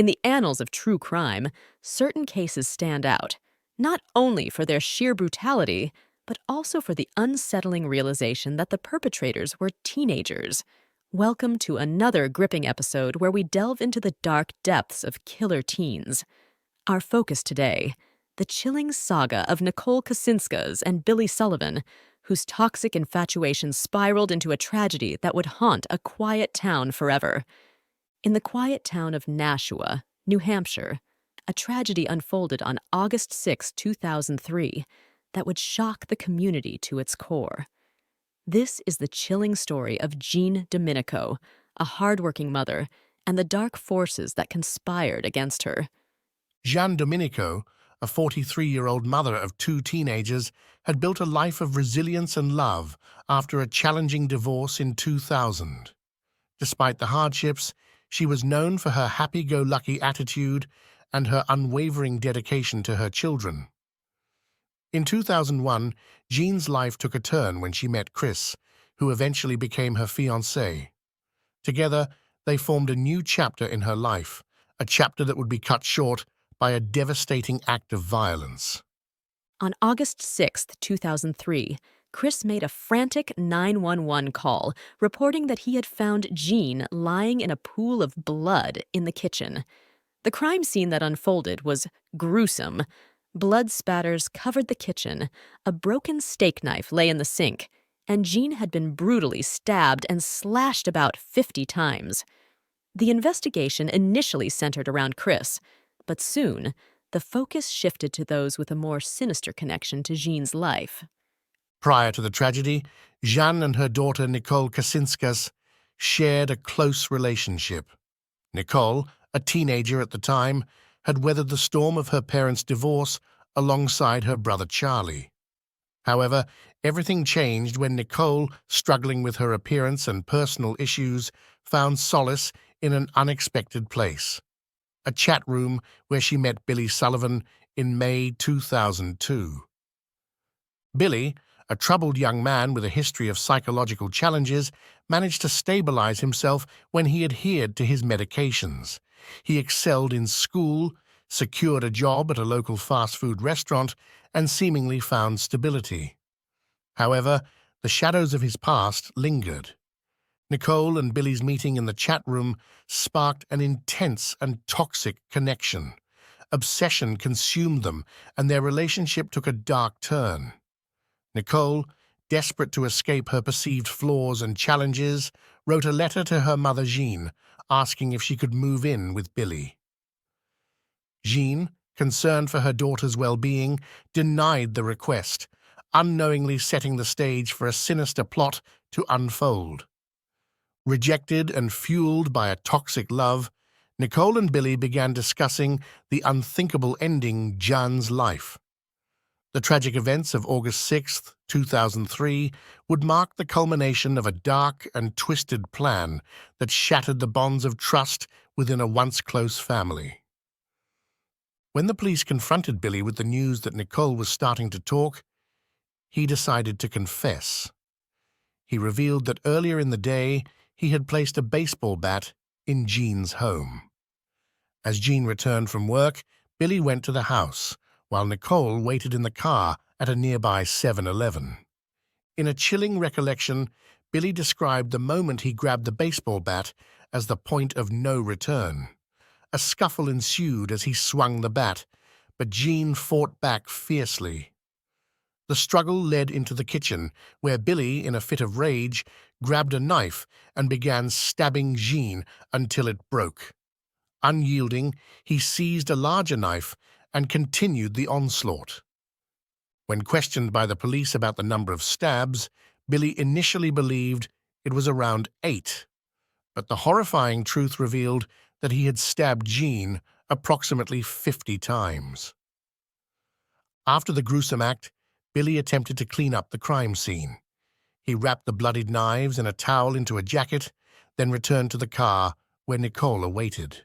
In the annals of true crime, certain cases stand out, not only for their sheer brutality, but also for the unsettling realization that the perpetrators were teenagers. Welcome to another gripping episode where we delve into the dark depths of killer teens. Our focus today, the chilling saga of Nicole Kosinska's and Billy Sullivan, whose toxic infatuation spiraled into a tragedy that would haunt a quiet town forever. In the quiet town of Nashua, New Hampshire, a tragedy unfolded on August 6, 2003, that would shock the community to its core. This is the chilling story of Jean Domenico, a hardworking mother, and the dark forces that conspired against her. Jean Domenico, a 43-year-old mother of two teenagers, had built a life of resilience and love after a challenging divorce in 2000. Despite the hardships, she was known for her happy-go-lucky attitude and her unwavering dedication to her children. In 2001, Jean's life took a turn when she met Chris, who eventually became her fiancé. Together, they formed a new chapter in her life, a chapter that would be cut short by a devastating act of violence. On August 6, 2003, Chris made a frantic 911 call reporting that he had found Jean lying in a pool of blood in the kitchen. The crime scene that unfolded was gruesome. Blood spatters covered the kitchen, a broken steak knife lay in the sink, and Jean had been brutally stabbed and slashed about 50 times. The investigation initially centered around Chris, but soon, the focus shifted to those with a more sinister connection to Jean's life. Prior to the tragedy, Jeanne and her daughter Nicole Kosinska shared a close relationship. Nicole, a teenager at the time, had weathered the storm of her parents' divorce alongside her brother Charlie. However, everything changed when Nicole, struggling with her appearance and personal issues, found solace in an unexpected place: a chat room where she met Billy Sullivan in May 2002. Billy, a troubled young man with a history of psychological challenges, managed to stabilize himself when he adhered to his medications. He excelled in school, secured a job at a local fast food restaurant, and seemingly found stability. However, the shadows of his past lingered. Nicole and Billy's meeting in the chat room sparked an intense and toxic connection. Obsession consumed them, and their relationship took a dark turn. Nicole, desperate to escape her perceived flaws and challenges, wrote a letter to her mother Jean, asking if she could move in with Billy. Jean, concerned for her daughter's well-being, denied the request, unknowingly setting the stage for a sinister plot to unfold. Rejected and fueled by a toxic love, Nicole and Billy began discussing the unthinkable ending Jean's life. The tragic events of August 6, 2003 would mark the culmination of a dark and twisted plan that shattered the bonds of trust within a once close family. When the police confronted Billy with the news that Nicole was starting to talk, he decided to confess. He revealed that earlier in the day he had placed a baseball bat in Jean's home. As Jean returned from work, Billy went to the house, while Nicole waited in the car at a nearby 7-Eleven. In a chilling recollection, Billy described the moment he grabbed the baseball bat as the point of no return. A scuffle ensued as he swung the bat, but Jean fought back fiercely. The struggle led into the kitchen, where Billy, in a fit of rage, grabbed a knife and began stabbing Jean until it broke. Unyielding, he seized a larger knife and continued the onslaught. When questioned by the police about the number of stabs, Billy initially believed it was around 8, but the horrifying truth revealed that he had stabbed Jean approximately 50 times. After the gruesome act, Billy attempted to clean up the crime scene. He wrapped the bloodied knives and a towel into a jacket, then returned to the car where Nicole awaited.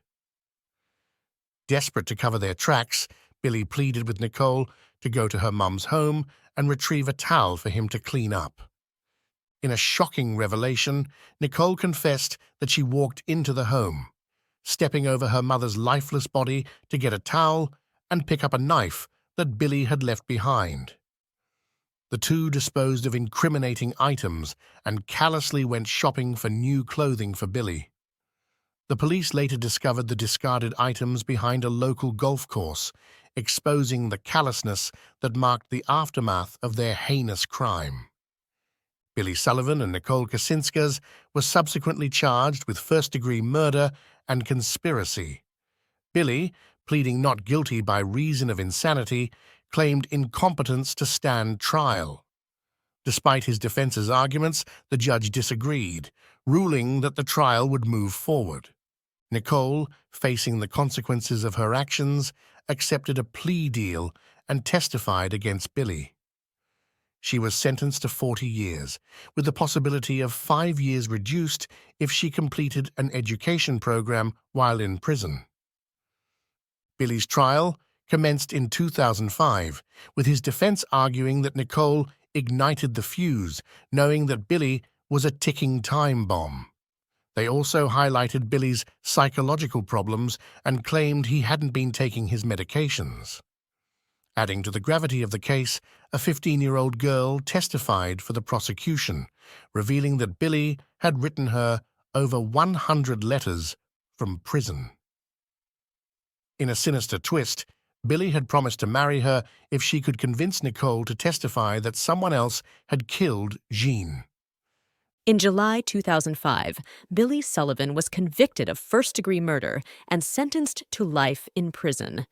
Desperate to cover their tracks, Billy pleaded with Nicole to go to her mum's home and retrieve a towel for him to clean up. In a shocking revelation, Nicole confessed that she walked into the home, stepping over her mother's lifeless body to get a towel and pick up a knife that Billy had left behind. The two disposed of incriminating items and callously went shopping for new clothing for Billy. The police later discovered the discarded items behind a local golf course, exposing the callousness that marked the aftermath of their heinous crime. Billy Sullivan and Nicole Kasinskas were subsequently charged with first-degree murder and conspiracy. Billy, pleading not guilty by reason of insanity, claimed incompetence to stand trial. Despite his defense's arguments, the judge disagreed, ruling that the trial would move forward. Nicole, facing the consequences of her actions, accepted a plea deal and testified against Billy. She was sentenced to 40 years, with the possibility of 5 years reduced if she completed an education program while in prison. Billy's trial commenced in 2005, with his defense arguing that Nicole ignited the fuse, knowing that Billy was a ticking time bomb. They also highlighted Billy's psychological problems and claimed he hadn't been taking his medications. Adding to the gravity of the case, a 15-year-old girl testified for the prosecution, revealing that Billy had written her over 100 letters from prison. In a sinister twist, Billy had promised to marry her if she could convince Nicole to testify that someone else had killed Jean. In July 2005, Billy Sullivan was convicted of first-degree murder and sentenced to life in prison.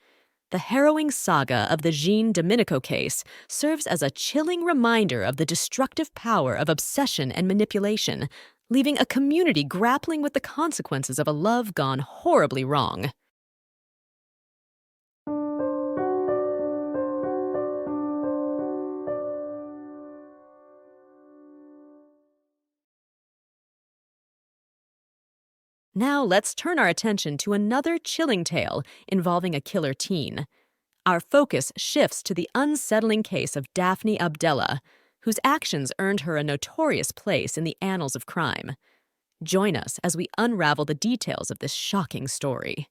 The harrowing saga of the Jean Domenico case serves as a chilling reminder of the destructive power of obsession and manipulation, leaving a community grappling with the consequences of a love gone horribly wrong. Now let's turn our attention to another chilling tale involving a killer teen. Our focus shifts to the unsettling case of Daphne Abdella, whose actions earned her a notorious place in the annals of crime. Join us as we unravel the details of this shocking story.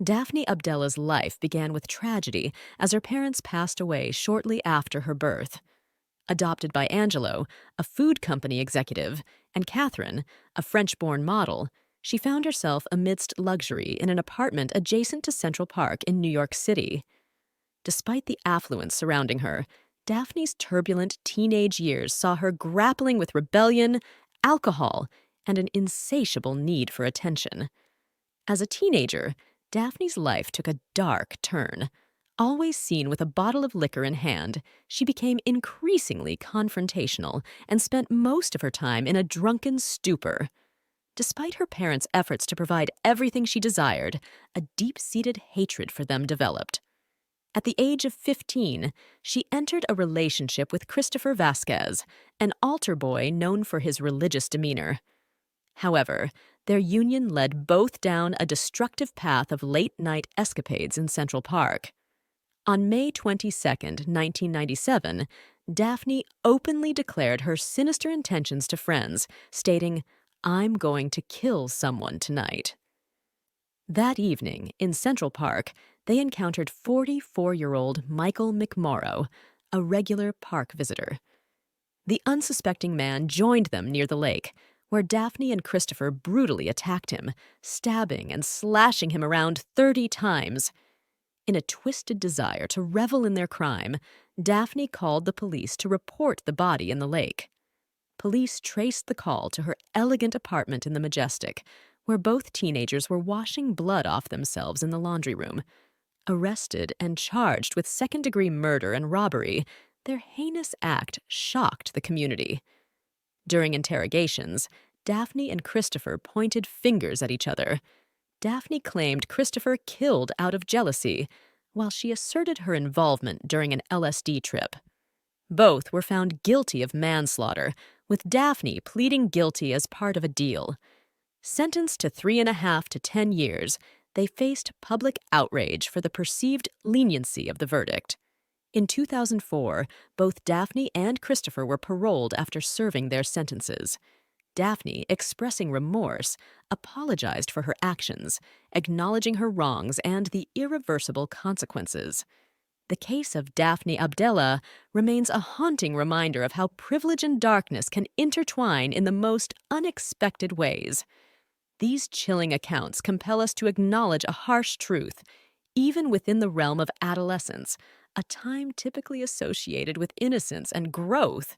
Daphne Abdella's life began with tragedy as her parents passed away shortly after her birth. Adopted by Angelo, a food company executive, and Catherine, a French-born model, she found herself amidst luxury in an apartment adjacent to Central Park in New York City. Despite the affluence surrounding her, Daphne's turbulent teenage years saw her grappling with rebellion, alcohol, and an insatiable need for attention. As a teenager, Daphne's life took a dark turn. Always seen with a bottle of liquor in hand, she became increasingly confrontational and spent most of her time in a drunken stupor. Despite her parents' efforts to provide everything she desired, a deep-seated hatred for them developed. At the age of 15, she entered a relationship with Christopher Vasquez, an altar boy known for his religious demeanor. However, their union led both down a destructive path of late-night escapades in Central Park. On May 22, 1997, Daphne openly declared her sinister intentions to friends, stating, "I'm going to kill someone tonight." That evening, in Central Park, they encountered 44-year-old Michael McMorrow, a regular park visitor. The unsuspecting man joined them near the lake, where Daphne and Christopher brutally attacked him, stabbing and slashing him around 30 times. In a twisted desire to revel in their crime, Daphne called the police to report the body in the lake. Police traced the call to her elegant apartment in the Majestic, where both teenagers were washing blood off themselves in the laundry room. Arrested and charged with second-degree murder and robbery, their heinous act shocked the community. During interrogations, Daphne and Christopher pointed fingers at each other. Daphne claimed Christopher killed out of jealousy, while she asserted her involvement during an LSD trip. Both were found guilty of manslaughter, with Daphne pleading guilty as part of a deal. Sentenced to 3.5 to 10 years, they faced public outrage for the perceived leniency of the verdict. In 2004, both Daphne and Christopher were paroled after serving their sentences. Daphne, expressing remorse, apologized for her actions, acknowledging her wrongs and the irreversible consequences. The case of Daphne Abdella remains a haunting reminder of how privilege and darkness can intertwine in the most unexpected ways. These chilling accounts compel us to acknowledge a harsh truth. Even within the realm of adolescence, a time typically associated with innocence and growth,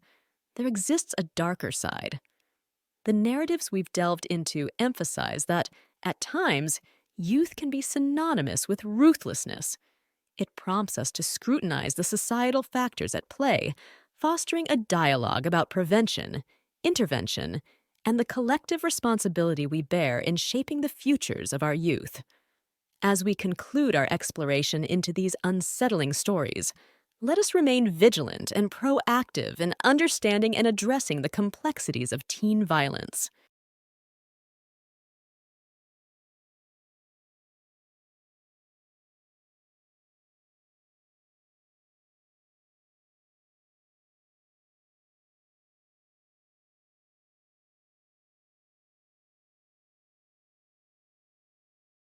there exists a darker side. The narratives we've delved into emphasize that, at times, youth can be synonymous with ruthlessness. It prompts us to scrutinize the societal factors at play, fostering a dialogue about prevention, intervention, and the collective responsibility we bear in shaping the futures of our youth. As we conclude our exploration into these unsettling stories, let us remain vigilant and proactive in understanding and addressing the complexities of teen violence.